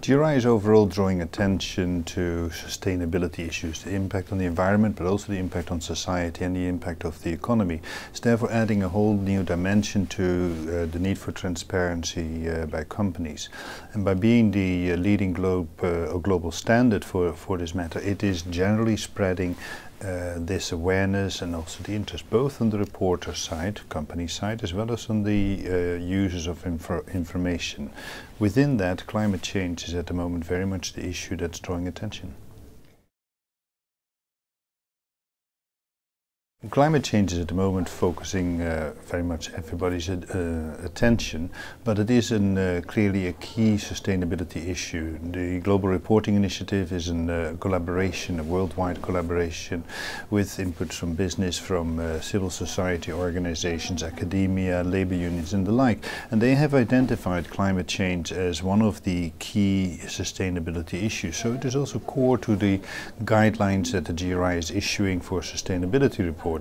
GRI is overall drawing attention to sustainability issues, the impact on the environment, but also the impact on society and the impact of the economy. It's therefore adding a whole new dimension to the need for transparency by companies. And by being the leading global standard for this matter, it is generally spreading this awareness and also the interest both on the reporter side, company side, as well as on the users of information. Within that, climate change is at the moment very much the issue that's drawing attention. Climate change is at the moment focusing very much everybody's attention, but it is clearly a key sustainability issue. The Global Reporting Initiative is a collaboration, a worldwide collaboration with inputs from business, from civil society organizations, academia, labor unions and the like. And they have identified climate change as one of the key sustainability issues. So it is also core to the guidelines that the GRI is issuing for sustainability reporting.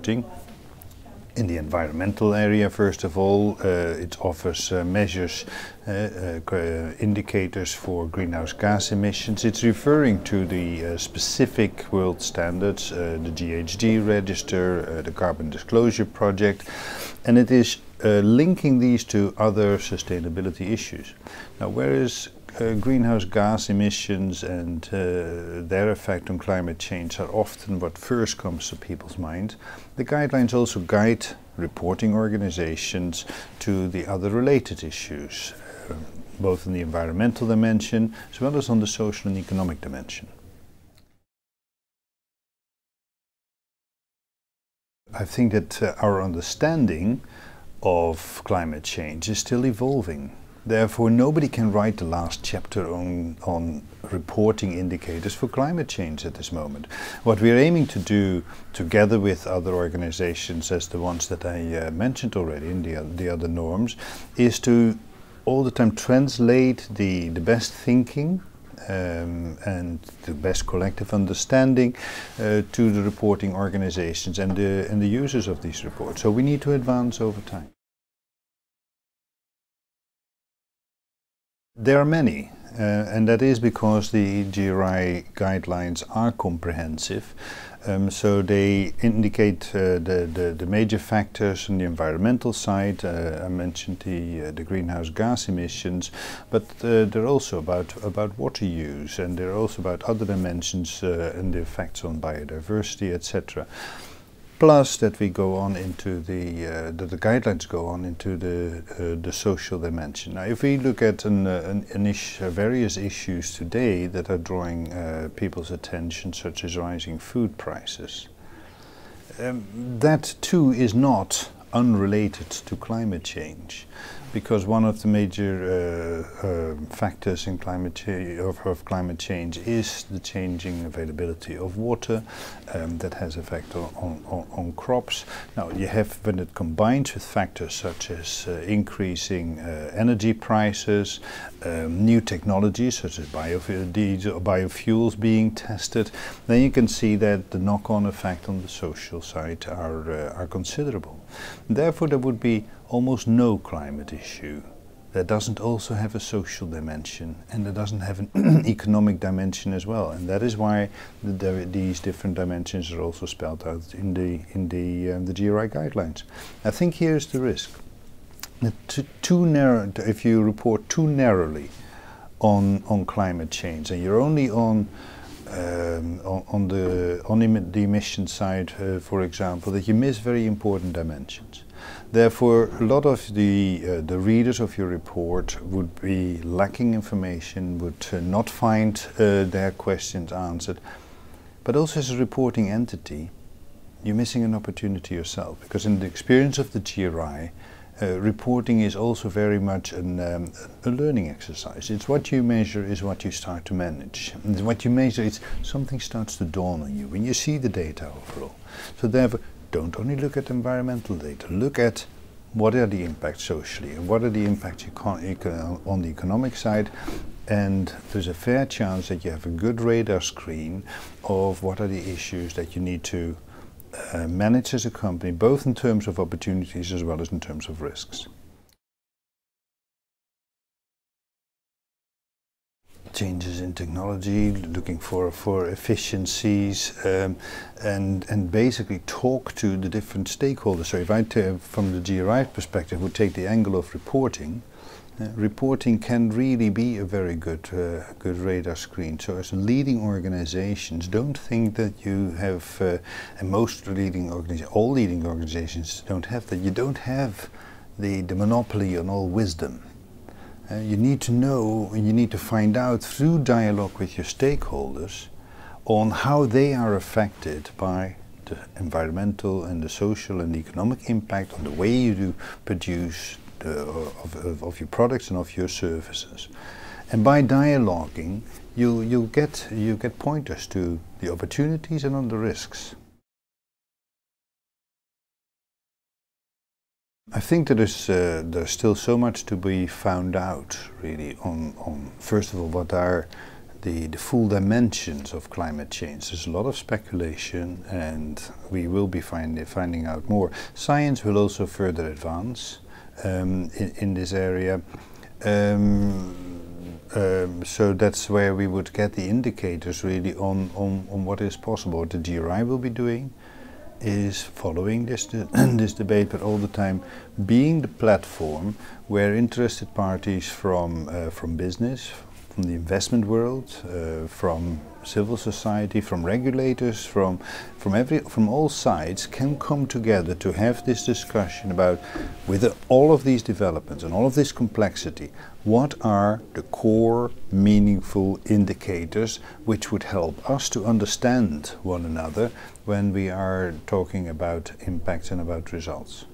In the environmental area, first of all, it offers measures, indicators for greenhouse gas emissions. It's referring to the specific world standards, the GHG register, the Carbon Disclosure Project, and it is linking these to other sustainability issues. Now, whereas greenhouse gas emissions and their effect on climate change are often what first comes to people's mind, the guidelines also guide reporting organizations to the other related issues, both in the environmental dimension as well as on the social and economic dimension. I think that our understanding of climate change is still evolving. Therefore, nobody can write the last chapter on reporting indicators for climate change at this moment. What we are aiming to do, together with other organizations as the ones that I mentioned already in the other norms, is to all the time translate the best thinking and the best collective understanding to the reporting organizations and the users of these reports. So we need to advance over time. There are many, and that is because the GRI guidelines are comprehensive. So they indicate the major factors on the environmental side. I mentioned the greenhouse gas emissions, but they're also about water use, and they're also about other dimensions and the effects on biodiversity, etc. Plus that we go on into the guidelines go on into the social dimension. Now, if we look at various issues today that are drawing people's attention, such as rising food prices, that too is not unrelated to climate change, because one of the major factors in climate change is the changing availability of water that has effect on crops. Now, you have, when it combines with factors such as increasing energy prices, new technologies such as biofuels being tested, then you can see that the knock-on effect on the social side are considerable. Therefore, there would be almost no climate issue that doesn't also have a social dimension and that doesn't have an economic dimension as well. And that is why these different dimensions are also spelled out in the GRI guidelines. I think here's the risk. If you report too narrowly on climate change and you're only on the emission side, for example, that you miss very important dimensions. Therefore, a lot of the readers of your report would be lacking information, would not find their questions answered. But also as a reporting entity, you're missing an opportunity yourself, because in the experience of the GRI, reporting is also very much a learning exercise. It's what you measure is what you start to manage. And what you measure, it's something starts to dawn on you when you see the data overall. So therefore, don't only look at environmental data, look at what are the impacts socially and what are the impacts on the economic side, and there's a fair chance that you have a good radar screen of what are the issues that you need to manage as a company, both in terms of opportunities as well as in terms of risks. changes in technology, looking for efficiencies, and basically talk to the different stakeholders. So if I, from the GRI perspective, would take the angle of reporting, reporting can really be a very good radar screen. So as leading organizations, don't think that you have, and most leading organizations, all leading organizations don't have that. You don't have the monopoly on all wisdom. You need to know, you need to find out through dialogue with your stakeholders on how they are affected by the environmental and the social and the economic impact on the way you do produce of your products and of your services. And by dialoguing, you get pointers to the opportunities and on the risks. I think that there's still so much to be found out, really, on first of all, what are the full dimensions of climate change. There's a lot of speculation, and we will be finding out more. Science will also further advance in this area. So that's where we would get the indicators, really, on what is possible. What the GRI will be doing is following this debate, but all the time being the platform where interested parties from business, from the investment world, from civil society, from regulators, from all sides can come together to have this discussion about, with all of these developments and all of this complexity, what are the core meaningful indicators which would help us to understand one another when we are talking about impacts and about results.